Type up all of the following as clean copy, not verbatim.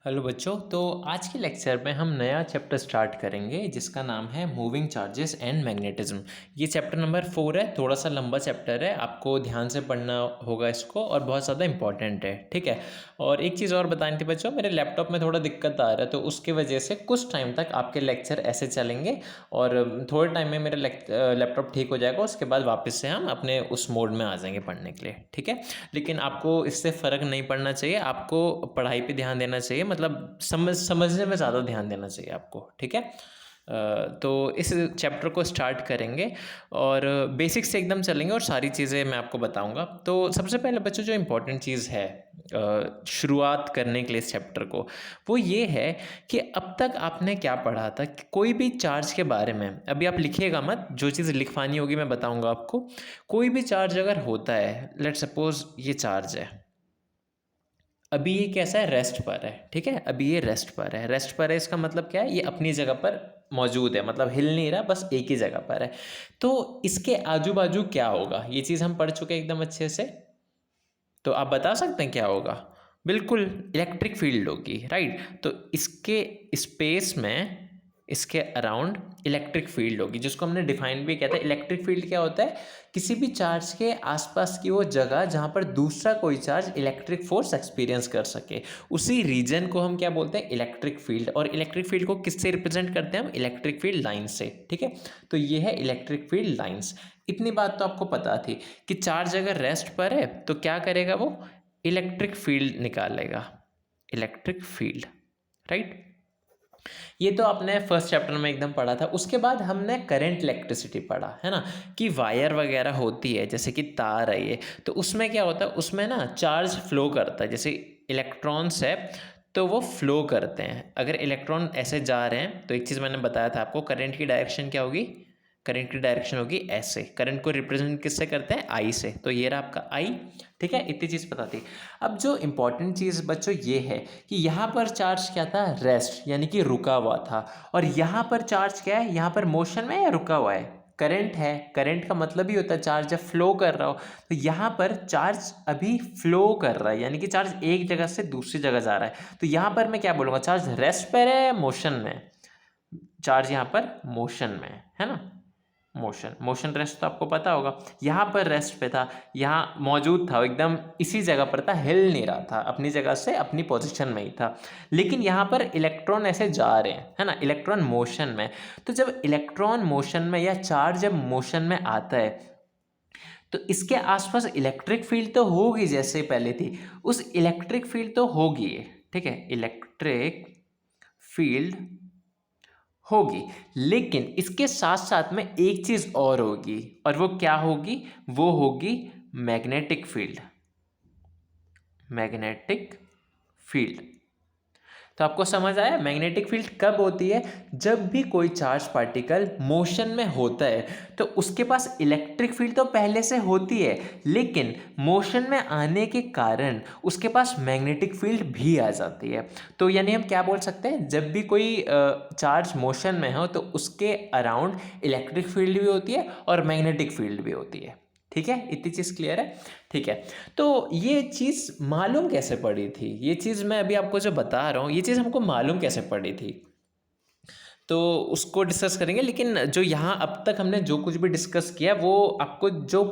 Hello बच्चों। तो आज के लेक्चर में हम नया चैप्टर स्टार्ट करेंगे जिसका नाम है मूविंग चार्जेस एंड मैग्नेटिज्म। ये चैप्टर नंबर 4 है, थोड़ा सा लंबा चैप्टर है, आपको ध्यान से पढ़ना होगा इसको और बहुत ज़्यादा इंपॉर्टेंट है, ठीक है। और एक चीज़ और बतानी थी बच्चों, मेरे लैपटॉप में थोड़ा दिक्कत आ रहा है तो उसकी वजह से कुछ टाइम तक आपके लेक्चर ऐसे चलेंगे और थोड़े टाइम में मेरा लैपटॉप ठीक हो जाएगा, उसके बाद वापस से हम अपने उस मोड में आ जाएंगे पढ़ने के लिए, ठीक है। लेकिन आपको इससे फ़र्क नहीं पड़ना चाहिए, आपको पढ़ाई पे ध्यान देना चाहिए, मतलब समझने में ज़्यादा ध्यान देना चाहिए आपको, ठीक है। तो इस चैप्टर को स्टार्ट करेंगे और बेसिक्स से एकदम चलेंगे और सारी चीज़ें मैं आपको बताऊंगा। तो सबसे पहले बच्चों जो इम्पोर्टेंट चीज़ है शुरुआत करने के लिए इस चैप्टर को, वो ये है कि अब तक आपने क्या पढ़ा था कि कोई भी चार्ज के बारे में। अभी आप लिखिएगा मत, जो चीज़ लिखवानी होगी मैं बताऊंगा आपको। कोई भी चार्ज अगर होता है, लेट सपोज ये चार्ज है, अभी ये कैसा है, रेस्ट पर है, ठीक है। अभी ये रेस्ट पर है, रेस्ट पर है इसका मतलब क्या है, ये अपनी जगह पर मौजूद है, मतलब हिल नहीं रहा, बस एक ही जगह पर है। तो इसके आजू बाजू क्या होगा, ये चीज़ हम पढ़ चुके हैं एकदम अच्छे से। तो आप बता सकते हैं क्या होगा? बिल्कुल, इलेक्ट्रिक फील्ड होगी, राइट। तो इसके स्पेस में, इसके अराउंड इलेक्ट्रिक फील्ड होगी, जिसको हमने डिफाइन भी किया था। इलेक्ट्रिक फील्ड क्या होता है? किसी भी चार्ज के आसपास की वो जगह जहाँ पर दूसरा कोई चार्ज इलेक्ट्रिक फोर्स एक्सपीरियंस कर सके, उसी रीजन को हम क्या बोलते हैं? Electric field. और इलेक्ट्रिक फील्ड को किससे रिप्रेजेंट करते हैं हम? इलेक्ट्रिक फील्ड लाइन से, ठीक है। तो ये है इलेक्ट्रिक फील्ड लाइंस। इतनी बात तो आपको पता थी कि चार्ज अगर रेस्ट पर है तो क्या करेगा? वो इलेक्ट्रिक फील्ड निकालेगा, इलेक्ट्रिक फील्ड, राइट। ये तो आपने फर्स्ट चैप्टर में एकदम पढ़ा था। उसके बाद हमने करंट इलेक्ट्रिसिटी पढ़ा है ना, कि वायर वगैरह होती है, जैसे कि तार है ये, तो उसमें क्या होता है, उसमें ना चार्ज फ्लो करता है। जैसे इलेक्ट्रॉन्स है तो वो फ्लो करते हैं। अगर इलेक्ट्रॉन ऐसे जा रहे हैं तो एक चीज़ मैंने बताया था आपको, करंट की डायरेक्शन क्या होगी? करंट की डायरेक्शन होगी ऐसे। करंट को रिप्रेजेंट किससे करते हैं? आई से। तो ये रहा आपका आई, ठीक है। इतनी चीज़ पता थी। अब जो इंपॉर्टेंट चीज़ बच्चों ये है कि यहाँ पर चार्ज क्या था? रेस्ट, यानी कि रुका हुआ था। और यहाँ पर चार्ज क्या है? यहाँ पर मोशन में या रुका हुआ है? करंट है। करंट का मतलब ही होता है चार्ज जब फ्लो कर रहा हो। तो यहाँ पर चार्ज अभी फ्लो कर रहा है, यानी कि चार्ज एक जगह से दूसरी जगह जा रहा है। तो यहाँ पर मैं क्या बोलूँगा? चार्ज रेस्ट पर है, मोशन में? चार्ज यहाँ पर मोशन में है ना। मोशन, मोशन रेस्ट तो आपको पता होगा। यहाँ पर रेस्ट पे था, यहाँ मौजूद था, एकदम इसी जगह पर था, हिल नहीं रहा था, अपनी जगह से अपनी पोजीशन में ही था। लेकिन यहाँ पर इलेक्ट्रॉन ऐसे जा रहे हैं, है ना, इलेक्ट्रॉन मोशन में। तो जब इलेक्ट्रॉन मोशन में या चार्ज जब मोशन में आता है तो इसके आसपास इलेक्ट्रिक फील्ड तो होगी, जैसे पहले थी, उस इलेक्ट्रिक फील्ड तो होगी, ठीक है, इलेक्ट्रिक फील्ड होगी। लेकिन इसके साथ साथ में एक चीज और होगी, और वो क्या होगी? वो होगी मैग्नेटिक फील्ड, मैग्नेटिक फील्ड। तो आपको समझ आया मैग्नेटिक फील्ड कब होती है? जब भी कोई चार्ज पार्टिकल मोशन में होता है तो उसके पास इलेक्ट्रिक फील्ड तो पहले से होती है, लेकिन मोशन में आने के कारण उसके पास मैग्नेटिक फील्ड भी आ जाती है। तो यानी हम क्या बोल सकते हैं, जब भी कोई चार्ज मोशन में हो तो उसके अराउंड इलेक्ट्रिक फील्ड भी होती है और मैग्नेटिक फील्ड भी होती है, ठीक है। इतनी चीज़ क्लियर है, ठीक है। तो ये चीज़ मालूम कैसे पड़ी थी? ये चीज़ मैं अभी आपको जो बता रहा हूँ, ये चीज़ हमको मालूम कैसे पड़ी थी, तो उसको डिस्कस करेंगे। लेकिन जो यहाँ अब तक हमने जो कुछ भी डिस्कस किया, वो आपको जो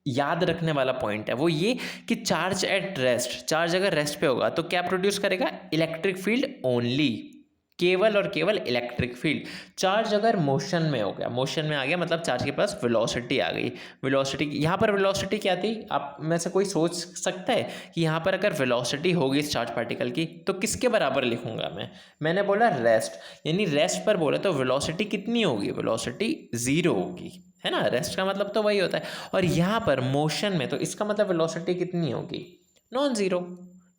याद रखने वाला पॉइंट है वो ये कि चार्ज एट रेस्ट, चार्ज अगर रेस्ट पे होगा तो क्या प्रोड्यूस करेगा? इलेक्ट्रिक फील्ड ओनली, केवल और केवल इलेक्ट्रिक फील्ड। चार्ज अगर मोशन में हो गया, मोशन में आ गया, मतलब चार्ज के पास वेलोसिटी आ गई। वेलोसिटी, यहाँ पर वेलोसिटी क्या थी? आप में से कोई सोच सकता है कि यहाँ पर अगर वेलोसिटी होगी इस चार्ज पार्टिकल की तो किसके बराबर लिखूंगा मैंने बोला रेस्ट, यानी रेस्ट पर बोला तो वेलोसिटी कितनी होगी? वेलोसिटी 0 होगी, है ना। रेस्ट का मतलब तो वही होता है। और यहाँ पर मोशन में तो इसका मतलब वेलोसिटी कितनी होगी? नॉन जीरो,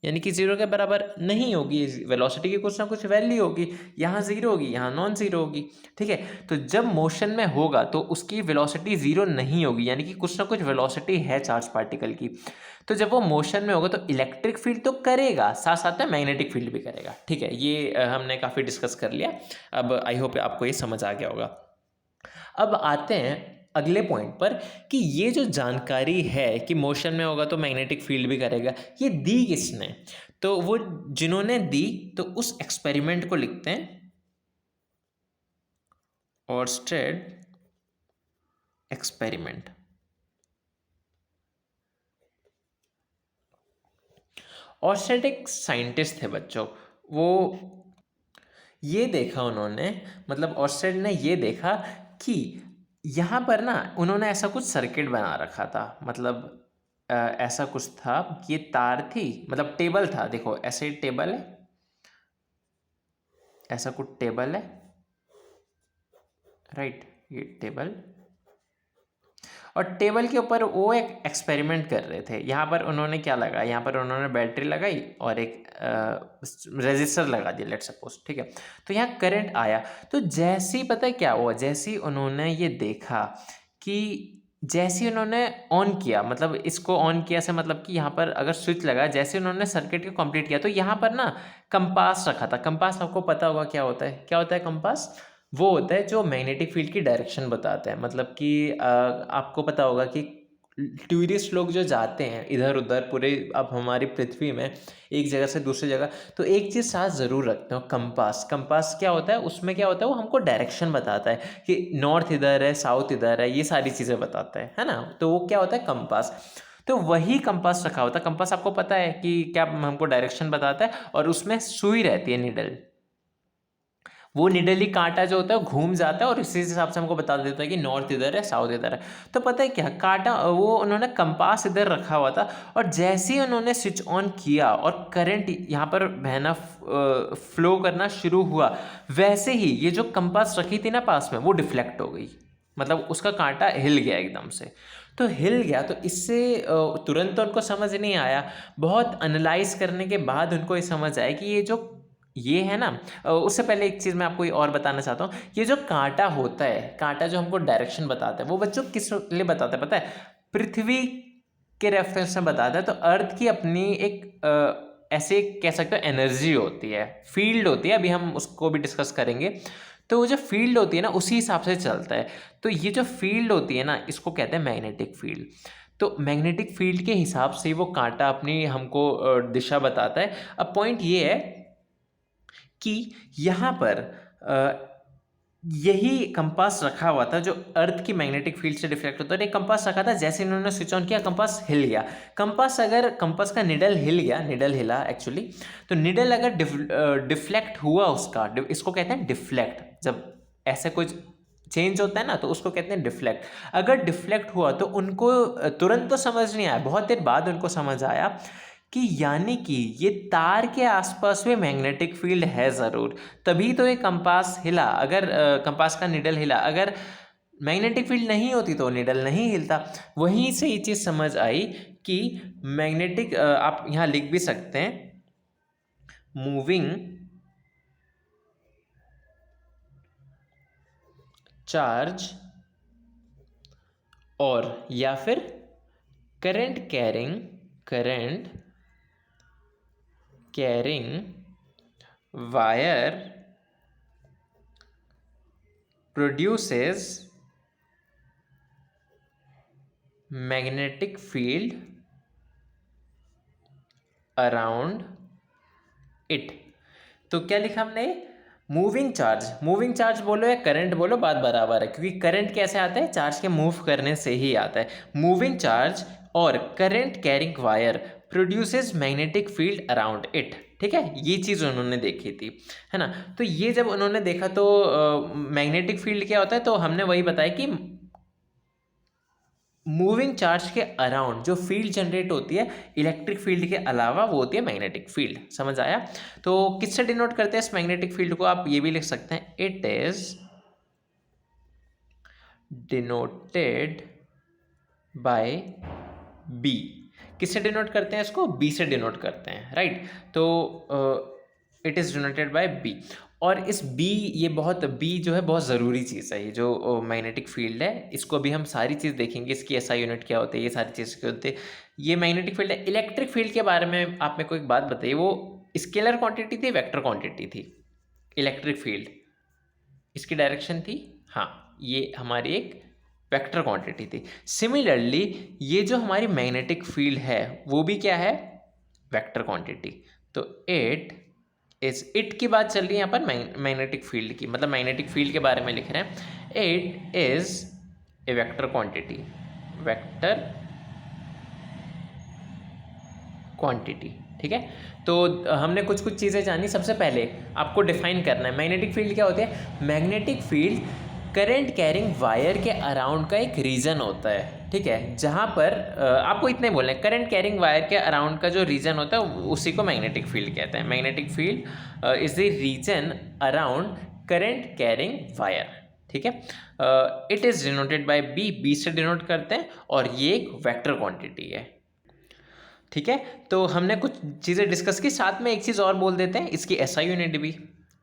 यानी कि जीरो के बराबर नहीं होगी। वेलोसिटी की कुछ ना कुछ वैल्यू होगी, यहाँ जीरो होगी, यहाँ नॉन जीरो होगी, ठीक है। तो जब मोशन में होगा तो उसकी वेलोसिटी जीरो नहीं होगी, यानी कि कुछ ना कुछ वेलोसिटी है चार्ज पार्टिकल की। तो जब वो मोशन में होगा तो इलेक्ट्रिक फील्ड तो करेगा, साथ साथ में मैग्नेटिक फील्ड भी करेगा, ठीक है। ये हमने काफ़ी डिस्कस कर लिया। अब आई होप आपको ये समझ आ गया होगा। अब आते हैं अगले पॉइंट पर कि ये जो जानकारी है कि मोशन में होगा तो मैग्नेटिक फील्ड भी करेगा, ये दी किसने? तो वो जिन्होंने दी तो उस एक्सपेरिमेंट को लिखते हैं ऑर्स्टेड एक्सपेरिमेंट। ऑर्स्टेड एक साइंटिस्ट थे बच्चों। वो ये देखा उन्होंने, मतलब ऑर्स्टेड ने ये देखा कि यहाँ पर ना उन्होंने ऐसा कुछ सर्किट बना रखा था, मतलब ऐसा कुछ था कि ये तार थी, मतलब टेबल था, देखो ऐसे टेबल है, ऐसा कुछ टेबल है, राइट, ये टेबल, और टेबल के ऊपर वो एक एक्सपेरिमेंट कर रहे थे। यहाँ पर उन्होंने क्या लगाया, यहाँ पर उन्होंने बैटरी लगाई और एक रेजिस्टर लगा दिया, लेट्स सपोज, ठीक है। तो यहाँ करंट आया, तो जैसे ही पता है क्या हुआ, जैसे ही उन्होंने ये देखा कि जैसे ही उन्होंने ऑन किया, मतलब इसको ऑन किया से मतलब कि यहाँ पर अगर स्विच लगा, जैसे उन्होंने सर्किट को कंप्लीट किया तो यहाँ पर ना कंपास रखा था। कंपास आपको पता होगा क्या होता है, क्या होता है कंपास? वो होता है जो मैग्नेटिक फील्ड की डायरेक्शन बताता है। मतलब कि आपको पता होगा कि टूरिस्ट लोग जो जाते हैं इधर उधर पूरे अब हमारी पृथ्वी में एक जगह से दूसरी जगह, तो एक चीज़ साथ ज़रूर रखते हो, कंपास। कंपास क्या होता है, उसमें क्या होता है, वो हमको डायरेक्शन बताता है कि नॉर्थ इधर है, साउथ इधर है, ये सारी चीज़ें बताता है ना। तो वो क्या होता है, कंपास। तो वही कंपास रखा होता है। कंपास आपको पता है कि क्या हमको डायरेक्शन बताता है, और उसमें सुई रहती है, निडल। वो निडली कांटा जो होता है घूम जाता है और इसी हिसाब से हमको बता देता है कि नॉर्थ इधर है, साउथ इधर है। तो पता है क्या, कांटा वो उन्होंने कंपास इधर रखा हुआ था, और जैसे ही उन्होंने स्विच ऑन किया और करंट यहाँ पर बहना फ्लो करना शुरू हुआ, वैसे ही ये जो कंपास रखी थी ना पास में, वो डिफ्लेक्ट हो गई, मतलब उसका कांटा हिल गया एकदम से। तो हिल गया, तो इससे तुरंत तो उनको समझ नहीं आया, बहुत एनालाइज करने के बाद उनको ये समझ आया कि ये है ना। उससे पहले एक चीज़ मैं आपको ये और बताना चाहता हूँ, ये जो कांटा होता है, कांटा जो हमको डायरेक्शन बताता है, वो बच्चों किस लिए बताता है पता है? पृथ्वी के रेफरेंस में बताता है। तो अर्थ की अपनी एक ऐसे कह सकते हो एनर्जी होती है, फील्ड होती है, अभी हम उसको भी डिस्कस करेंगे। तो वो जो फील्ड होती है ना, उसी हिसाब से चलता है। तो ये जो फील्ड होती है ना, इसको कहते हैं मैग्नेटिक फील्ड। तो मैग्नेटिक फील्ड के हिसाब से वो कांटा अपनी हमको दिशा बताता है। अब पॉइंट ये है कि यहाँ पर यही कंपास रखा हुआ था जो अर्थ की मैग्नेटिक फील्ड से डिफ्लेक्ट होता है। एक कंपास रखा था, जैसे इन्होंने स्विच ऑन किया कंपास हिल गया। कंपास अगर कंपास का निडल हिल गया, निडल हिला एक्चुअली, तो निडल अगर डिफ्लेक्ट हुआ उसका, इसको कहते हैं डिफ्लेक्ट। जब ऐसे कुछ चेंज होता है ना, तो उसको कहते हैं डिफ्लेक्ट। अगर डिफ्लेक्ट हुआ तो उनको तुरंत तो समझ नहीं आया, बहुत देर बाद उनको समझ आया कि यानी कि ये तार के आसपास में मैग्नेटिक फील्ड है ज़रूर, तभी तो ये कंपास हिला। अगर कंपास का निडल हिला, अगर मैग्नेटिक फील्ड नहीं होती तो निडल नहीं हिलता। वहीं से ये चीज़ समझ आई कि मैग्नेटिक, आप यहाँ लिख भी सकते हैं, मूविंग चार्ज और या फिर current carrying wire produces magnetic field around it। तो क्या लिखा हमने, मूविंग चार्ज बोलो या करंट बोलो, बात बराबर है, क्योंकि करंट कैसे आता है, चार्ज के मूव करने से ही आता है। मूविंग चार्ज और current carrying wire produces magnetic field around it. ठीक है, ये चीज़ उन्होंने देखी थी, है ना। तो ये जब उन्होंने देखा तो मैग्नेटिक फील्ड क्या होता है, तो हमने वही बताया कि मूविंग चार्ज के अराउंड जो फील्ड जनरेट होती है इलेक्ट्रिक फील्ड के अलावा, वो होती है मैग्नेटिक फील्ड। समझ आया? तो किससे डिनोट करते हैं इस मैग्नेटिक फील्ड को, आप ये भी लिख सकते हैं, it is denoted by B. किससे डिनोट करते हैं इसको, बी से डिनोट करते हैं, राइट। तो it is denoted by B. और इस बी, ये बहुत बी जो है बहुत ज़रूरी चीज़ है, ये जो मैग्नेटिक फील्ड है, इसको अभी हम सारी चीज़ देखेंगे, इसकी एसआई यूनिट क्या होती है, ये सारी चीज़ क्या होती है। ये मैग्नेटिक फील्ड है। इलेक्ट्रिक फील्ड के बारे में आप मेरे को एक बात बताइए, वो स्केलर क्वांटिटी थी, वेक्टर क्वांटिटी थी? इलेक्ट्रिक फील्ड, इसकी डायरेक्शन थी, हाँ, ये हमारी एक वेक्टर क्वांटिटी थी। सिमिलरली ये जो हमारी मैग्नेटिक फील्ड है वो भी क्या है, वेक्टर क्वांटिटी। तो इट की बात चल रही है यहाँ पर मैग्नेटिक फील्ड की, मतलब मैग्नेटिक फील्ड के बारे में लिख रहे हैं। It is a vector quantity, vector quantity. ठीक है, तो हमने कुछ कुछ चीज़ें जानी। सबसे पहले आपको डिफाइन करना है मैग्नेटिक फील्ड क्या होती है। Magnetic field current carrying wire के अराउंड का एक रीजन होता है। ठीक है, जहाँ पर आपको इतने बोलना है, करंट कैरिंग वायर के अराउंड का जो रीजन होता है उसी को मैग्नेटिक फील्ड कहते हैं। Magnetic field is the region around current carrying wire. ठीक है, it is denoted by B से डिनोट करते हैं, और ये एक वेक्टर क्वांटिटी है। ठीक है, तो हमने कुछ चीज़ें डिस्कस की, साथ में एक चीज़ और बोल देते हैं, इसकी एसआई यूनिट भी।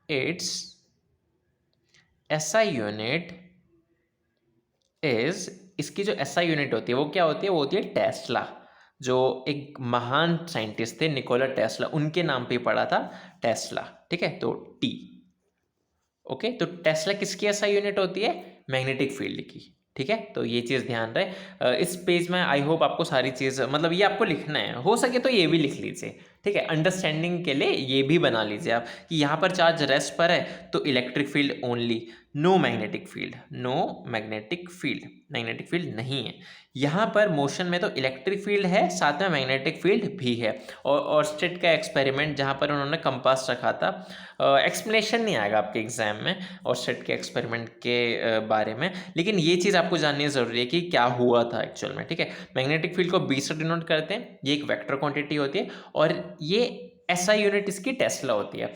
इट्स एसआई यूनिट इज, इसकी जो एसआई यूनिट होती है वो क्या होती है, वो होती है टेस्ला। जो एक महान साइंटिस्ट थे निकोला टेस्ला, उनके नाम पे पड़ा था टेस्ला। ठीक है, तो टी। ओके, तो टेस्ला किसकी एसआई यूनिट होती है, मैग्नेटिक फील्ड की। ठीक है, तो ये चीज़ ध्यान रहे। इस पेज में आई होप आपको सारी चीज़, मतलब ये आपको लिखना है, हो सके तो ये भी लिख लीजिए। ठीक है, अंडरस्टैंडिंग के लिए ये भी बना लीजिए आप कि यहाँ पर चार्ज रेस्ट पर है तो electric field only, no magnetic field, no magnetic field, magnetic field नहीं है। यहाँ पर मोशन में तो इलेक्ट्रिक फील्ड है, साथ में मैग्नेटिक फील्ड भी है। और ऑर्स्टेड का एक्सपेरिमेंट जहाँ पर उन्होंने कंपास रखा था, एक्सप्लेनेशन नहीं आएगा आपके एग्जाम में ऑर्स्टेड के एक्सपेरिमेंट के बारे में, लेकिन ये चीज़ आपको जाननी ज़रूरी है कि क्या हुआ था एक्चुअल में। ठीक है, मैग्नेटिक फील्ड को बी से डिनोट करते हैं, ये एक वेक्टर क्वांटिटी होती है, और ये एसआई यूनिट इसकी टेस्ला होती है।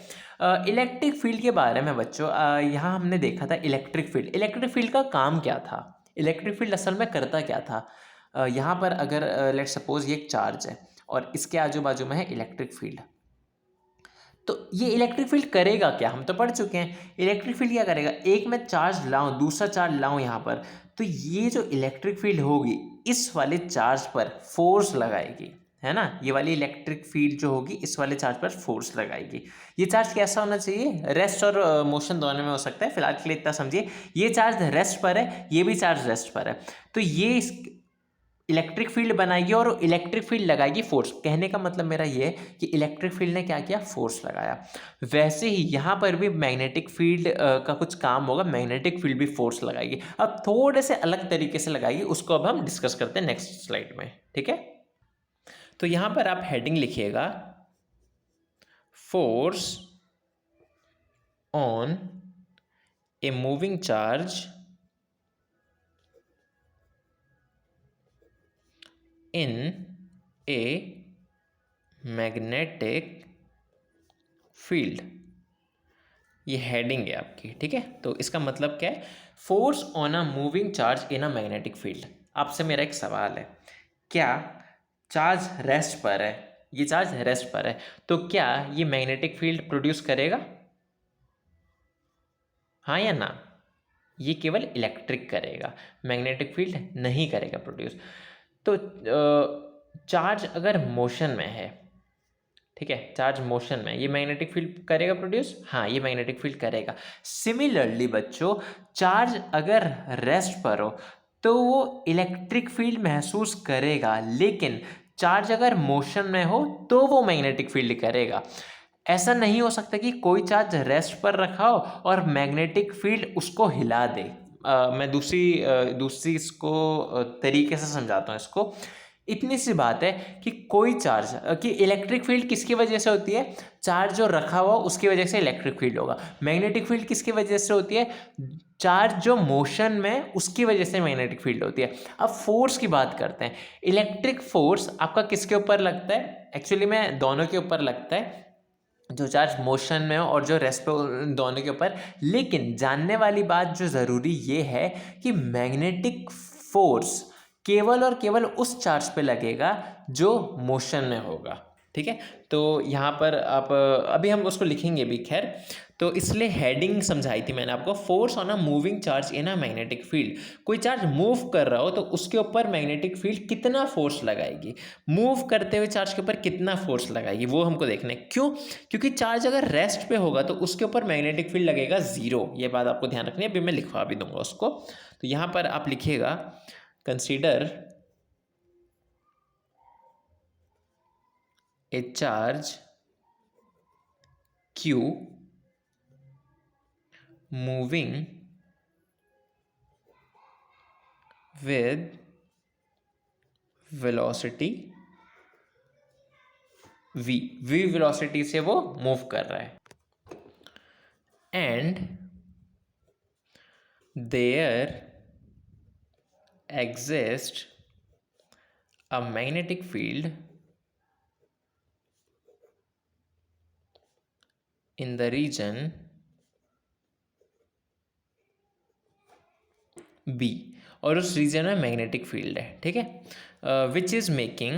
इलेक्ट्रिक फील्ड के बारे में बच्चों, यहाँ हमने देखा था इलेक्ट्रिक फील्ड। इलेक्ट्रिक फील्ड का काम क्या था, इलेक्ट्रिक फील्ड असल में करता क्या था। यहाँ पर अगर लेट सपोज ये एक चार्ज है और इसके आजू बाजू में है इलेक्ट्रिक फील्ड, तो ये इलेक्ट्रिक फील्ड करेगा क्या, हम तो पढ़ चुके हैं। इलेक्ट्रिक फील्ड क्या करेगा, एक मैं चार्ज लाऊं, दूसरा चार्ज लाऊं यहाँ पर, तो ये जो इलेक्ट्रिक फील्ड होगी इस वाले चार्ज पर फोर्स लगाएगी, है ना। ये वाली इलेक्ट्रिक फील्ड जो होगी इस वाले चार्ज पर फोर्स लगाएगी। ये चार्ज कैसा होना चाहिए, रेस्ट और मोशन दोनों में हो सकता है, फिलहाल के लिए इतना समझिए। ये चार्ज रेस्ट पर है, ये भी चार्ज रेस्ट पर है, तो ये इस इलेक्ट्रिक फील्ड बनाएगी और इलेक्ट्रिक फील्ड लगाएगी फोर्स। कहने का मतलब मेरा ये है कि इलेक्ट्रिक फील्ड ने क्या किया, फोर्स लगाया। वैसे ही यहाँ पर भी मैग्नेटिक फील्ड का कुछ काम होगा, मैग्नेटिक फील्ड भी फोर्स लगाएगी। अब थोड़े से अलग तरीके से लगाएगी, उसको अब हम डिस्कस करते हैं नेक्स्ट स्लाइड में। ठीक है, तो यहाँ पर आप हेडिंग लिखिएगा, force on a moving charge in a magnetic field. ये हेडिंग है आपकी। ठीक है, तो इसका मतलब क्या है, force on a moving charge in a magnetic field. आपसे मेरा एक सवाल है, क्या चार्ज रेस्ट पर है, ये चार्ज रेस्ट पर है, तो क्या ये मैग्नेटिक फील्ड प्रोड्यूस करेगा, हाँ या ना। ये केवल इलेक्ट्रिक करेगा, मैग्नेटिक फील्ड नहीं करेगा प्रोड्यूस। तो चार्ज अगर मोशन में है, ठीक है, चार्ज मोशन में, ये मैग्नेटिक फील्ड करेगा प्रोड्यूस, हाँ ये मैग्नेटिक फील्ड करेगा। सिमिलरली बच्चों, चार्ज अगर रेस्ट पर हो तो वो इलेक्ट्रिक फील्ड महसूस करेगा, लेकिन चार्ज अगर मोशन में हो तो वो मैग्नेटिक फील्ड करेगा। ऐसा नहीं हो सकता कि कोई चार्ज रेस्ट पर रखा हो और मैग्नेटिक फील्ड उसको हिला दे। मैं दूसरी इसको तरीके से समझाता हूँ इसको। इतनी सी बात है कि कोई चार्ज कि इलेक्ट्रिक फील्ड किसकी वजह से होती है, चार्ज जो रखा हुआ उसकी वजह से इलेक्ट्रिक फील्ड होगा। मैग्नेटिक फील्ड किसकी वजह से होती है, चार्ज जो मोशन में उसकी वजह से मैग्नेटिक फील्ड होती है। अब फोर्स की बात करते हैं। इलेक्ट्रिक फोर्स आपका किसके ऊपर लगता है, एक्चुअली में दोनों के ऊपर लगता है, जो चार्ज मोशन में हो और जो रेस्ट पे, दोनों के ऊपर। लेकिन जानने वाली बात जो ज़रूरी ये है कि मैग्नेटिक फोर्स केवल और केवल उस चार्ज पे लगेगा जो मोशन में होगा। ठीक है। तो यहाँ पर आप अभी हम उसको लिखेंगे भी, खैर। तो इसलिए हेडिंग समझाई थी मैंने आपको, force on a moving charge in a magnetic field. कोई चार्ज मूव कर रहा हो तो उसके ऊपर मैग्नेटिक फील्ड कितना फोर्स लगाएगी, मूव करते हुए चार्ज के ऊपर कितना फोर्स लगाएगी, वो हमको देखना है। क्यों? क्योंकि चार्ज अगर रेस्ट पे होगा तो उसके ऊपर मैग्नेटिक फील्ड लगेगा 0। ये बात आपको ध्यान रखनी है, अभी मैं लिखवा भी दूंगा उसको। तो यहाँ पर आप लिखिएगा, consider a charge q moving with velocity v velocity से वो मूव कर रहा है, and there exists a magnetic field in the region B, और उस रीजन में मैग्नेटिक फील्ड है, ठीक है, which is making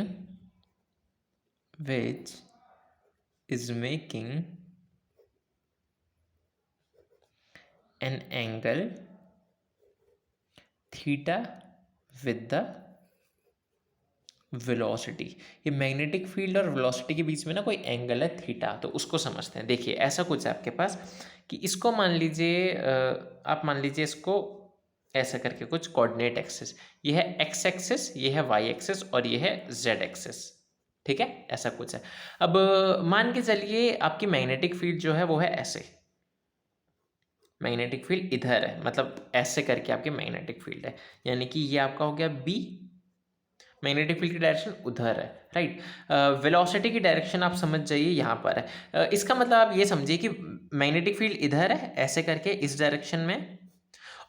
an angle theta with the velocity. ये मैग्नेटिक फील्ड और वेलोसिटी के बीच में ना कोई एंगल है थीटा, तो उसको समझते हैं। देखिए ऐसा कुछ है आपके पास कि इसको मान लीजिए, आप मान लीजिए इसको ऐसा करके कुछ कोऑर्डिनेट एक्सिस, ये है एक्स एक्सिस, ये है वाई एक्सिस और ये है जेड एक्सिस, ठीक है, ऐसा कुछ है। अब मान के चलिए आपकी मैग्नेटिक फील्ड जो है वो है ऐसे, मैग्नेटिक फील्ड इधर है, मतलब ऐसे करके आपकी मैग्नेटिक फील्ड है, यानी कि ये आपका हो गया बी, मैग्नेटिक फील्ड की डायरेक्शन उधर है, राइट। वेलोसिटी की डायरेक्शन आप समझ जाइए यहाँ पर है। इसका मतलब आप ये समझिए कि मैग्नेटिक फील्ड इधर है ऐसे करके इस डायरेक्शन में,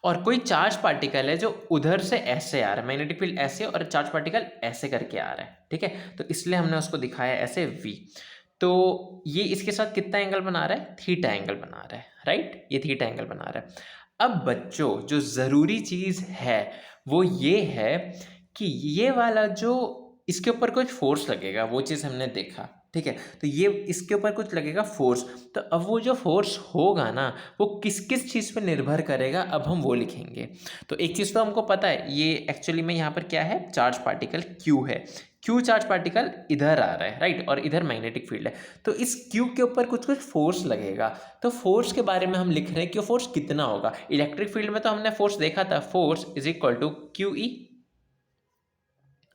और कोई चार्ज पार्टिकल है जो उधर से ऐसे आ रहा है, मैग्नेटिक फील्ड ऐसे और चार्ज पार्टिकल ऐसे करके आ रहा है, ठीक है। तो इसलिए हमने उसको दिखाया ऐसे v। तो ये इसके साथ कितना एंगल बना रहा है, थीटा एंगल बना रहा है, राइट, ये थीटा एंगल बना रहा है। अब बच्चों जो ज़रूरी चीज़ है वो ये है कि ये वाला जो इसके ऊपर कुछ फोर्स लगेगा, वो चीज़ हमने देखा, ठीक है। तो ये इसके ऊपर कुछ लगेगा फोर्स, तो अब वो जो फोर्स होगा ना वो किस किस चीज़ पर निर्भर करेगा, अब हम वो लिखेंगे। तो एक चीज़ तो हमको पता है, ये एक्चुअली में यहाँ पर क्या है, चार्ज पार्टिकल Q है, Q चार्ज पार्टिकल इधर आ रहा है, राइट, और इधर मैग्नेटिक फील्ड है, तो इस Q के ऊपर कुछ कुछ फोर्स लगेगा। तो फोर्स के बारे में हम लिख रहे हैं कि फोर्स कितना होगा। इलेक्ट्रिक फील्ड में तो हमने फोर्स देखा था, force is equal to QE,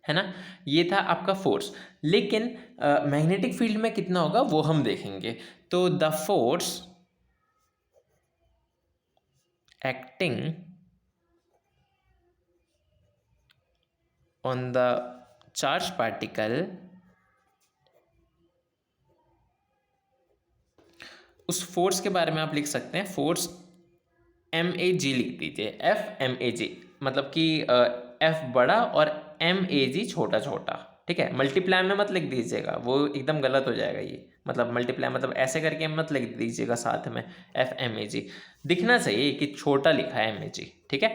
है ना, ये था आपका फोर्स। लेकिन मैग्नेटिक फील्ड में कितना होगा वो हम देखेंगे। तो the force acting on the charge particle, उस फोर्स के बारे में आप लिख सकते हैं, फोर्स MAG लिख दीजिए, FMAG, मतलब कि F बड़ा और MAG छोटा छोटा, ठीक है। मल्टीप्लाई में मत लिख दीजिएगा, वो एकदम गलत हो जाएगा ये, मतलब मल्टीप्लाई मतलब ऐसे करके मत लिख दीजिएगा साथ में FMAG, दिखना चाहिए कि छोटा लिखा है MAG, ठीक है।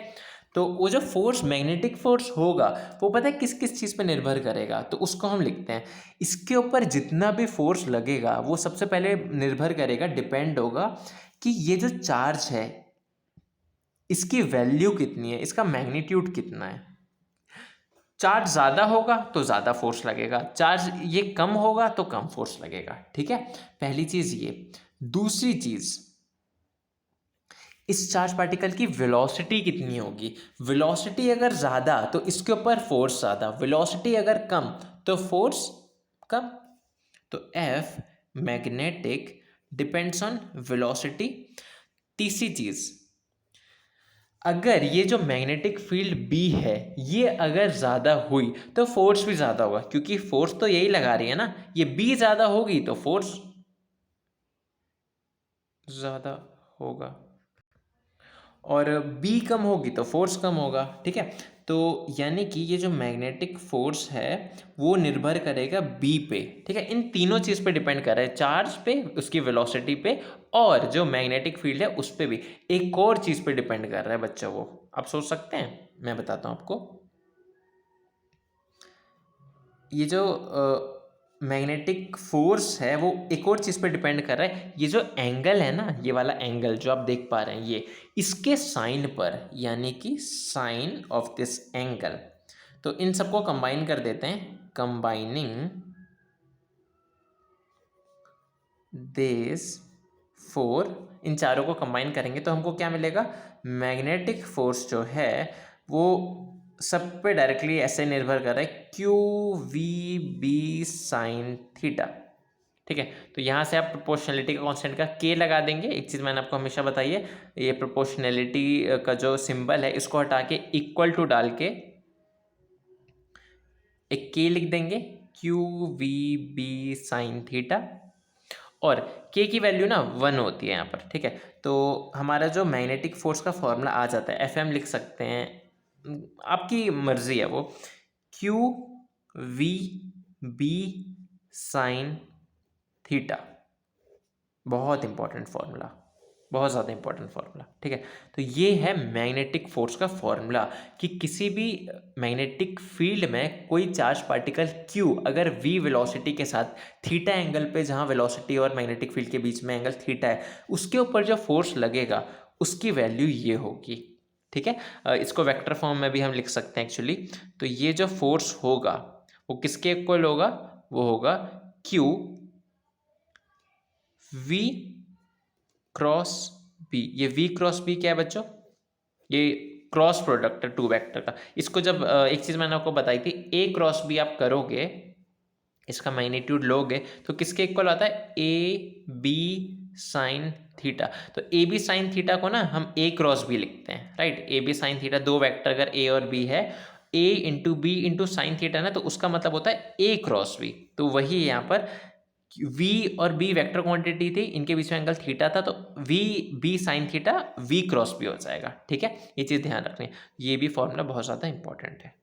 तो वो जो फोर्स मैग्नेटिक फोर्स होगा वो पता है किस किस चीज़ पे निर्भर करेगा, तो उसको हम लिखते हैं। इसके ऊपर जितना भी फोर्स लगेगा वो सबसे पहले निर्भर करेगा, डिपेंड होगा कि ये जो चार्ज है इसकी वैल्यू कितनी है, इसका मैग्नीट्यूड कितना है। चार्ज ज़्यादा होगा तो ज़्यादा फोर्स लगेगा, चार्ज ये कम होगा तो कम फोर्स लगेगा, ठीक है। पहली चीज़ ये। दूसरी चीज़, इस चार्ज पार्टिकल की वेलोसिटी कितनी होगी। वेलोसिटी अगर ज़्यादा तो इसके ऊपर फोर्स ज़्यादा, वेलोसिटी अगर कम तो फोर्स कम। तो F magnetic depends on velocity. तीसरी चीज़, अगर ये जो मैग्नेटिक फील्ड B है ये अगर ज़्यादा हुई तो फोर्स भी ज़्यादा होगा, क्योंकि फोर्स तो यही लगा रही है ना, ये B ज़्यादा होगी तो फोर्स ज़्यादा होगा, और B कम होगी तो फोर्स कम होगा, ठीक है। तो यानी कि ये जो मैग्नेटिक फोर्स है वो निर्भर करेगा B पे, ठीक है। इन तीनों चीज़ पे डिपेंड कर रहा है, चार्ज पे, उसकी वेलोसिटी पे, और जो मैग्नेटिक फील्ड है उस पे भी एक और चीज़ पे डिपेंड कर रहा है बच्चों। वो आप सोच सकते हैं, मैं बताता हूँ आपको। ये जो मैग्नेटिक फोर्स है वो एक और चीज़ पे डिपेंड कर रहा है। ये जो एंगल है ना, ये वाला एंगल जो आप देख पा रहे हैं, ये इसके साइन पर, यानी कि साइन ऑफ दिस एंगल। तो इन सबको कंबाइन कर देते हैं, कंबाइनिंग दिस फोर, इन चारों को कंबाइन करेंगे तो हमको क्या मिलेगा, मैग्नेटिक फोर्स जो है वो सब पे डायरेक्टली ऐसे निर्भर कर रहा है, Q V B sine theta. ठीक है, तो यहाँ से आप प्रोपोर्शनलिटी का कांस्टेंट का के लगा देंगे। एक चीज़ मैंने आपको हमेशा बताई है, ये प्रोपोर्शनलिटी का जो सिंबल है इसको हटा के इक्वल टू डाल के एक के लिख देंगे, Q V B sine theta. और के की वैल्यू ना 1 होती है यहाँ पर। ठीक है, तो हमारा जो मैग्नेटिक फोर्स का फॉर्मूला आ जाता है, एफ एम लिख सकते हैं, आपकी मर्जी है वो, Q V B sine theta. बहुत इंपॉर्टेंट फार्मूला, बहुत ज़्यादा इंपॉर्टेंट फार्मूला। ठीक है, तो ये है मैग्नेटिक फोर्स का फॉर्मूला कि किसी भी मैग्नेटिक फील्ड में कोई चार्ज पार्टिकल क्यू अगर वी वेलोसिटी के साथ थीटा एंगल पे, जहाँ वेलोसिटी और मैग्नेटिक फील्ड के बीच में एंगल थीटा है, उसके ऊपर जो फोर्स लगेगा उसकी वैल्यू ये होगी। ठीक है, इसको वेक्टर फॉर्म में भी हम लिख सकते हैं एक्चुअली। तो ये जो फोर्स होगा वो किसके इक्वल होगा, वो होगा क्यू वी क्रॉस बी। ये वी क्रॉस बी क्या है बच्चों, ये क्रॉस प्रोडक्ट है टू वेक्टर का। इसको जब एक चीज़ मैंने आपको बताई थी, ए क्रॉस बी आप करोगे, इसका मैग्नीट्यूड लोगे तो किसके इक्वल आता है, ए बी साइन थीटा। तो ए बी साइन थीटा को ना हम ए क्रॉस बी लिखते हैं, right. A B sine theta, दो वेक्टर अगर ए और बी है, A into B into sine theta ना, तो उसका मतलब होता है ए क्रॉस बी। तो वही यहाँ पर v और b वेक्टर क्वांटिटी थी, इनके बीच में एंगल थीटा था, तो v b sine theta v cross b हो जाएगा। ठीक है, ये चीज़ ध्यान रखनी है, ये भी फॉर्मूला बहुत ज़्यादा इंपॉर्टेंट है।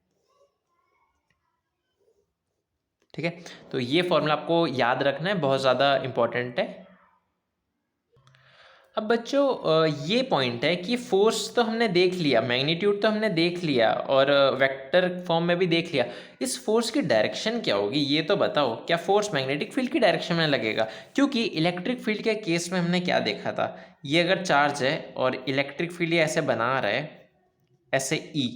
ठीक है, तो ये फॉर्मूला आपको याद रखना है, बहुत ज़्यादा इंपॉर्टेंट है। अब बच्चों ये पॉइंट है कि फोर्स तो हमने देख लिया, मैग्नीट्यूड तो हमने देख लिया, और वेक्टर फॉर्म में भी देख लिया। इस फोर्स की डायरेक्शन क्या होगी ये तो बताओ, क्या फोर्स मैग्नेटिक फील्ड की डायरेक्शन में लगेगा? क्योंकि इलेक्ट्रिक फील्ड के केस में हमने क्या देखा था, ये अगर चार्ज है और इलेक्ट्रिक फील्ड ये ऐसे बना रहा है, ऐसे ई,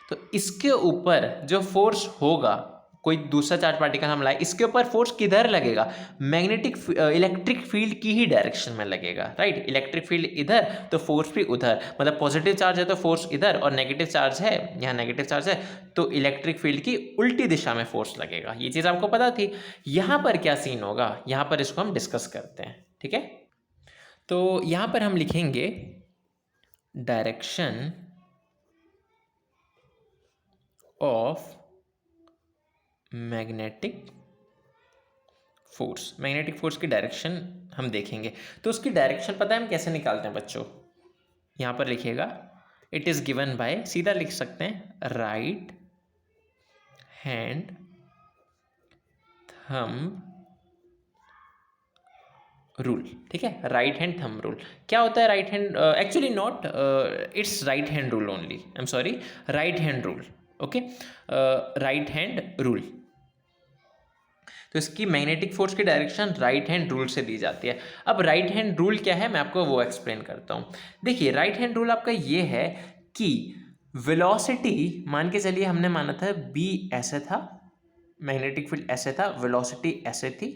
तो इसके ऊपर जो फोर्स होगा, कोई दूसरा चार्ज पार्टिकल हम लाए, इसके ऊपर फोर्स किधर लगेगा, मैग्नेटिक इलेक्ट्रिक फील्ड की ही डायरेक्शन में लगेगा, राइट। इलेक्ट्रिक फील्ड इधर तो फोर्स भी उधर, मतलब पॉजिटिव चार्ज है तो फोर्स इधर, और नेगेटिव चार्ज है, यहाँ नेगेटिव चार्ज है तो इलेक्ट्रिक फील्ड की उल्टी दिशा में फोर्स लगेगा। ये चीज़ आपको पता थी। यहाँ पर क्या सीन होगा, यहाँ पर इसको हम डिस्कस करते हैं। ठीक है, तो यहाँ पर हम लिखेंगे direction of magnetic force. Magnetic force की डायरेक्शन हम देखेंगे, तो उसकी डायरेक्शन पता है हम कैसे निकालते हैं बच्चों, यहाँ पर लिखिएगा, इट इज़ गिवन बाय, सीधा लिख सकते हैं, राइट हैंड थंब रूल। ठीक है, राइट हैंड थंब रूल क्या होता है, right hand, actually not, it's right hand rule only, I am sorry, right hand rule. Okay, right hand rule. तो इसकी मैग्नेटिक फोर्स की डायरेक्शन राइट हैंड रूल से दी जाती है। अब राइट हैंड रूल क्या है मैं आपको वो एक्सप्लेन करता हूँ। देखिए, राइट हैंड रूल आपका ये है कि वेलोसिटी, मान के चलिए हमने माना था बी ऐसे था, मैग्नेटिक फील्ड ऐसे था, वेलोसिटी ऐसे थी,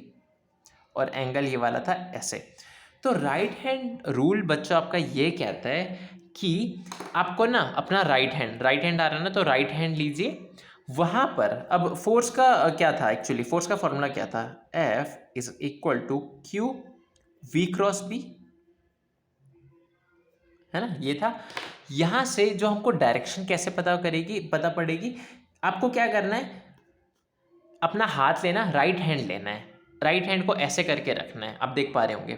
और एंगल ये वाला था ऐसे। तो राइट हैंड रूल बच्चों आपका ये कहता है कि आपको ना अपना राइट हैंड आ रहा है ना, तो राइट हैंड लीजिए, वहाँ पर अब फोर्स का क्या था, एक्चुअली फोर्स का फॉर्मूला क्या था, F is equal to Q V cross B, है ना, ये था। यहाँ से जो हमको डायरेक्शन कैसे पता पड़ेगी, आपको क्या करना है, अपना हाथ लेना, राइट हैंड लेना है, राइट हैंड को ऐसे करके रखना है, आप देख पा रहे होंगे।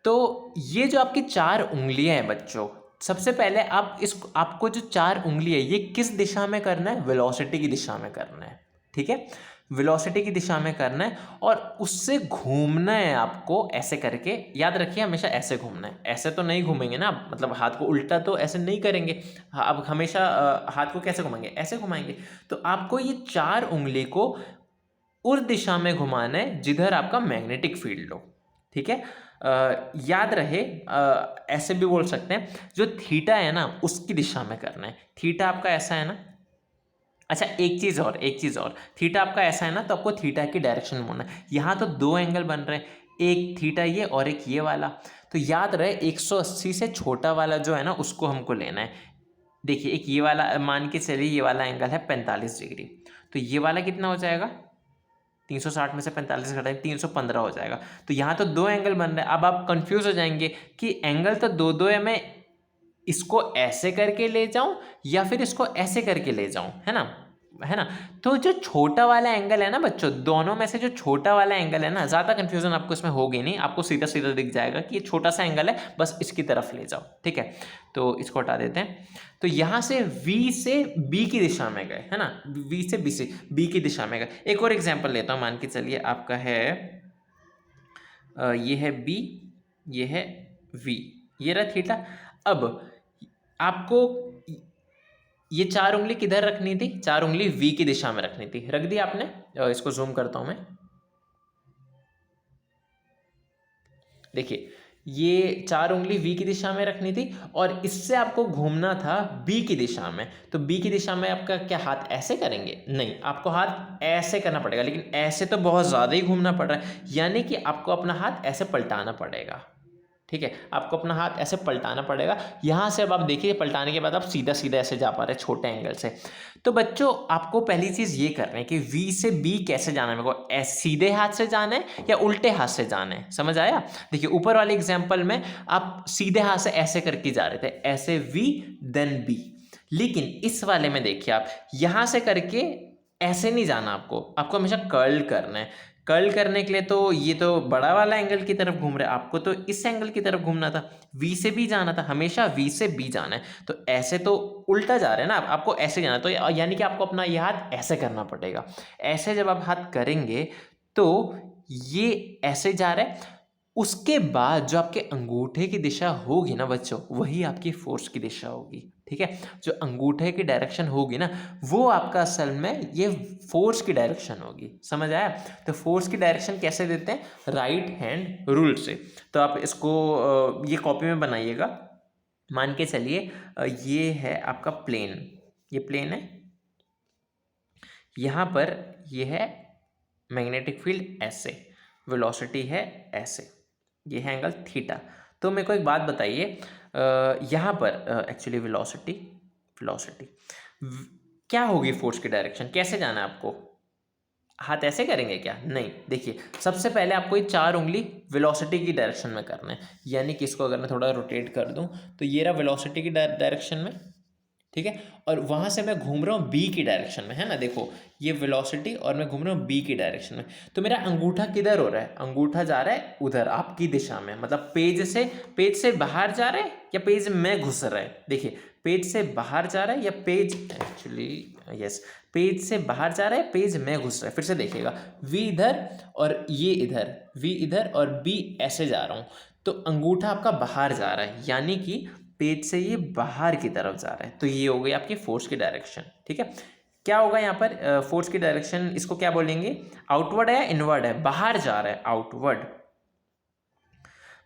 तो ये जो आपकी 4 उंगलियां हैं बच्चों, सबसे पहले आपको जो 4 उंगली है ये किस दिशा में करना है, वेलोसिटी की दिशा में करना है। ठीक है, वेलोसिटी की दिशा में करना है, और उससे घूमना है आपको ऐसे करके, याद रखिए हमेशा ऐसे घूमना है, ऐसे तो नहीं घूमेंगे ना, मतलब हाथ को उल्टा तो ऐसे नहीं करेंगे, अब हमेशा हाथ को कैसे घुमाएंगे, ऐसे घुमाएंगे। तो आपको ये 4 उंगली को उस दिशा में घुमाना है जिधर आपका मैग्नेटिक फील्ड हो। ठीक है, याद रहे, ऐसे भी बोल सकते हैं, जो थीटा है ना उसकी दिशा में करना है। थीटा आपका ऐसा है ना, अच्छा एक चीज़ और, थीटा आपका ऐसा है ना तो आपको थीटा की डायरेक्शन में होना है। यहाँ तो दो एंगल बन रहे हैं, एक थीटा ये और एक ये वाला, तो याद रहे 180 से छोटा वाला जो है ना उसको हमको लेना है। देखिए एक ये वाला मान के चलिए, ये वाला एंगल है 45 डिग्री, तो ये वाला कितना हो जाएगा, 360 में से 45 घटाएं 315 हो जाएगा। तो यहाँ तो दो एंगल बन रहे हैं। अब आप कंफ्यूज हो जाएंगे कि एंगल तो दो दो है, मैं इसको ऐसे करके ले जाऊं या फिर इसको ऐसे करके ले जाऊं, है ना, है ना। तो जो छोटा वाला एंगल है ना बच्चों, दोनों में से जो छोटा वाला एंगल है ना, ज़्यादा कंफ्यूजन आपको इसमें होगी नहीं, आपको सीधा सीधा दिख जाएगा कि ये छोटा सा एंगल है, बस इसकी तरफ ले जाओ। ठीक है, तो इसको हटा देते हैं। तो यहाँ से V से B की दिशा में गए, है ना, V से B की दिशा में गए। एक और एग्जाम्पल लेता हूँ, मान के चलिए आपका है ये है B, ये है V, ये रहा थीटा। अब आपको ये चार उंगली किधर रखनी थी, चार उंगली V की दिशा में रखनी थी, रख दी आपने। इसको जूम करता हूं मैं, देखिए ये चार उंगली V की दिशा में रखनी थी और इससे आपको घूमना था B की दिशा में। तो B की दिशा में आपका क्या हाथ ऐसे करेंगे, नहीं, आपको हाथ ऐसे करना पड़ेगा, लेकिन ऐसे तो बहुत ज़्यादा ही घूमना पड़ रहा है, यानी कि आपको अपना हाथ ऐसे पलटाना पड़ेगा। ठीक है, आपको अपना हाथ ऐसे पलटाना पड़ेगा। यहाँ से अब आप देखिए, पलटाने के बाद आप सीधा सीधा ऐसे जा पा रहे हैं छोटे एंगल से। तो बच्चों आपको पहली चीज़ ये करना है कि V से B कैसे जाना है, मेरे को सीधे हाथ से जाना है या उल्टे हाथ से जाना है, समझ आया। देखिए ऊपर वाले एग्जाम्पल में आप सीधे हाथ से ऐसे करके जा रहे थे, ऐसे V देन B, लेकिन इस वाले में देखिए आप यहाँ से करके ऐसे नहीं जाना, आपको हमेशा कर्ल करना है। कर्ल करने के लिए तो ये तो बड़ा वाला एंगल की तरफ घूम रहा है, आपको तो इस एंगल की तरफ घूमना था, V से B जाना था, हमेशा V से B जाना है। तो ऐसे तो उल्टा जा रहे हैं ना, आपको ऐसे जाना, तो यानी कि आपको अपना ये हाथ ऐसे करना पड़ेगा। ऐसे जब आप हाथ करेंगे तो ये ऐसे जा रहा है, उसके बाद जो आपके अंगूठे की दिशा होगी ना बच्चों, वही आपकी फोर्स की दिशा होगी। ठीक है, जो अंगूठे की डायरेक्शन होगी ना, वो आपका असल में ये फोर्स की डायरेक्शन होगी, समझ आया। तो फोर्स की डायरेक्शन कैसे देते हैं, राइट हैंड रूल से। तो आप इसको ये कॉपी में बनाइएगा। मान के चलिए ये है आपका प्लेन, ये प्लेन है, यहाँ पर ये है मैग्नेटिक फील्ड ऐसे, वेलोसिटी है ऐसे, ये है एंगल थीटा। तो मेरे को एक बात बताइए, यहाँ पर एक्चुअली वेलोसिटी वेलोसिटी क्या होगी, फोर्स की डायरेक्शन कैसे जाना है आपको, हाथ ऐसे करेंगे क्या, नहीं। देखिए सबसे पहले आपको ये चार उंगली वेलोसिटी की डायरेक्शन में करना है, यानी कि इसको अगर मैं थोड़ा रोटेट कर दूं तो ये रहा वेलोसिटी की डायरेक्शन में। ठीक है, और वहाँ से मैं घूम रहा हूँ बी की डायरेक्शन में, है ना, देखो ये वेलोसिटी और मैं घूम रहा हूँ बी की डायरेक्शन में। तो मेरा अंगूठा किधर हो रहा है, अंगूठा जा रहा है उधर आपकी दिशा में, मतलब पेज से बाहर जा रहा है या पेज में घुस रहा है। देखिए पेज से बाहर जा रहा है या पेज, एक्चुअली यस, पेज से बाहर जा रहा है, पेज में घुस रहा है। फिर से देखिएगा, वी इधर और ये इधर, वी इधर और बी ऐसे जा रहा हूँ, तो अंगूठा आपका बाहर जा रहा है, यानी कि पेज से ये बाहर की तरफ जा रहा है। तो ये हो गई आपकी फोर्स की डायरेक्शन। ठीक है, क्या होगा यहाँ पर फोर्स की डायरेक्शन, इसको क्या बोलेंगे, आउटवर्ड है या इनवर्ड है, बाहर जा रहा है, आउटवर्ड।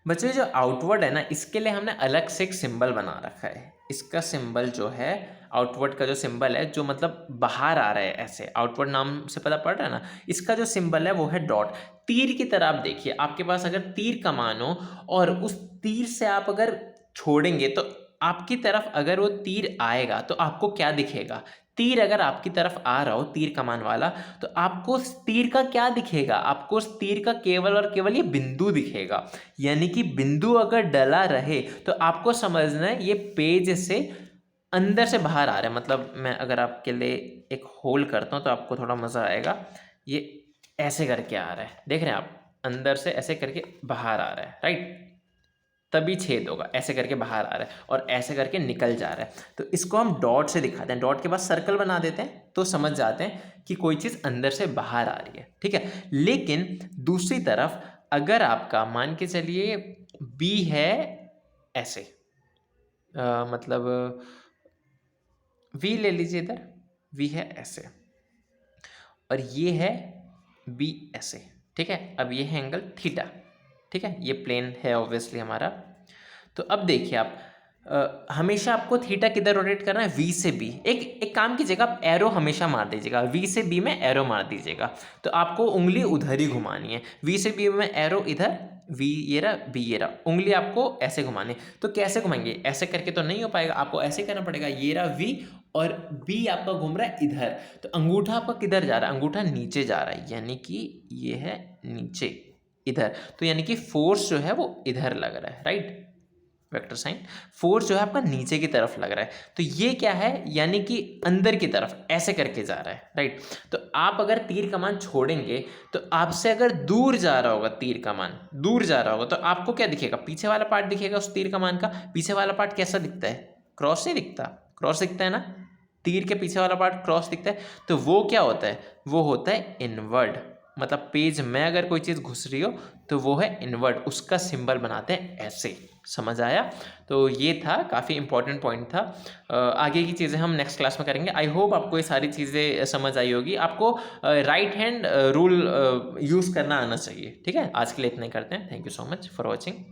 बच्चों जो आउटवर्ड है ना, इसके लिए हमने अलग से एक सिंबल बना रखा है। इसका सिंबल जो है, आउटवर्ड का जो सिंबल है, जो मतलब बाहर आ रहा है ऐसे, आउटवर्ड नाम से पता पड़ रहा है ना, इसका जो सिंबल है वो है डॉट। तीर की तरह आप देखिए, आपके पास अगर तीर कमान हो और उस तीर से आप अगर छोड़ेंगे तो आपकी तरफ अगर वो तीर आएगा तो आपको क्या दिखेगा, तीर अगर आपकी तरफ आ रहा हो, तीर कमान वाला, तो आपको उस तीर का क्या दिखेगा, आपको उस तीर का केवल और केवल ये बिंदु दिखेगा। यानी कि बिंदु अगर डला रहे तो आपको समझना है ये पेज से अंदर से बाहर आ रहा है। मतलब मैं अगर आपके लिए एक होल करता हूँ तो आपको थोड़ा मज़ा आएगा। ये ऐसे करके आ रहा है, देख रहे हैं आप, अंदर से ऐसे करके बाहर आ रहा है, राइट, तभी छेद होगा, ऐसे करके बाहर आ रहा है और ऐसे करके निकल जा रहा है। तो इसको हम डॉट से दिखाते हैं, डॉट के बाद सर्कल बना देते हैं, तो समझ जाते हैं कि कोई चीज़ अंदर से बाहर आ रही है। ठीक है, लेकिन दूसरी तरफ अगर आपका मान के चलिए बी है ऐसे, मतलब वी ले लीजिए, इधर वी है ऐसे और ये है बी ऐसे, ठीक है। अब ये है एंगल थीटा, ठीक है, ये प्लेन है ऑब्वियसली हमारा। तो अब देखिए आप हमेशा आपको थीटा किधर रोटेट करना है, वी से बी। एक काम कीजिएगा, आप एरो हमेशा मार दीजिएगा, वी से बी में एरो मार दीजिएगा, तो आपको उंगली उधर ही घुमानी है। वी से बी में एरो इधर, वी ये रहा, बी ये रहा, उंगली आपको ऐसे घुमानी है। तो कैसे घुमाएंगे, ऐसे करके तो नहीं हो पाएगा, आपको ऐसे करना पड़ेगा, ये रहा वी और बी आपका घूम रहा है इधर, तो अंगूठा आपका किधर जा रहा है, अंगूठा नीचे जा रहा है, यानी कि ये है नीचे इधर, तो यानी कि फोर्स जो है वो इधर लग रहा है, राइट, वेक्टर साइन। फोर्स जो है आपका नीचे की तरफ लग रहा है, तो ये क्या है, यानी कि अंदर की तरफ ऐसे करके जा रहा है, राइट। तो आप अगर तीर कमान छोड़ेंगे तो आपसे अगर दूर जा रहा होगा, तीर कमान दूर जा रहा होगा, तो आपको क्या दिखेगा, पीछे वाला पार्ट दिखेगा उस तीर कमान का। पीछे वाला पार्ट कैसा दिखता है, क्रॉस नहीं दिखता, क्रॉस दिखता है ना, तीर के पीछे वाला पार्ट क्रॉस दिखता है। तो वो क्या होता है, वो होता है इनवर्ड, मतलब पेज में अगर कोई चीज़ घुस रही हो तो वो है इनवर्ड, उसका सिंबल बनाते हैं ऐसे। समझ आया। तो ये था, काफ़ी इंपॉर्टेंट पॉइंट था। आगे की चीज़ें हम नेक्स्ट क्लास में करेंगे। आई होप आपको ये सारी चीज़ें समझ आई होगी। आपको राइट हैंड रूल यूज़ करना आना चाहिए, ठीक है। आज के लिए इतना ही करते हैं। Thank you so much for watching.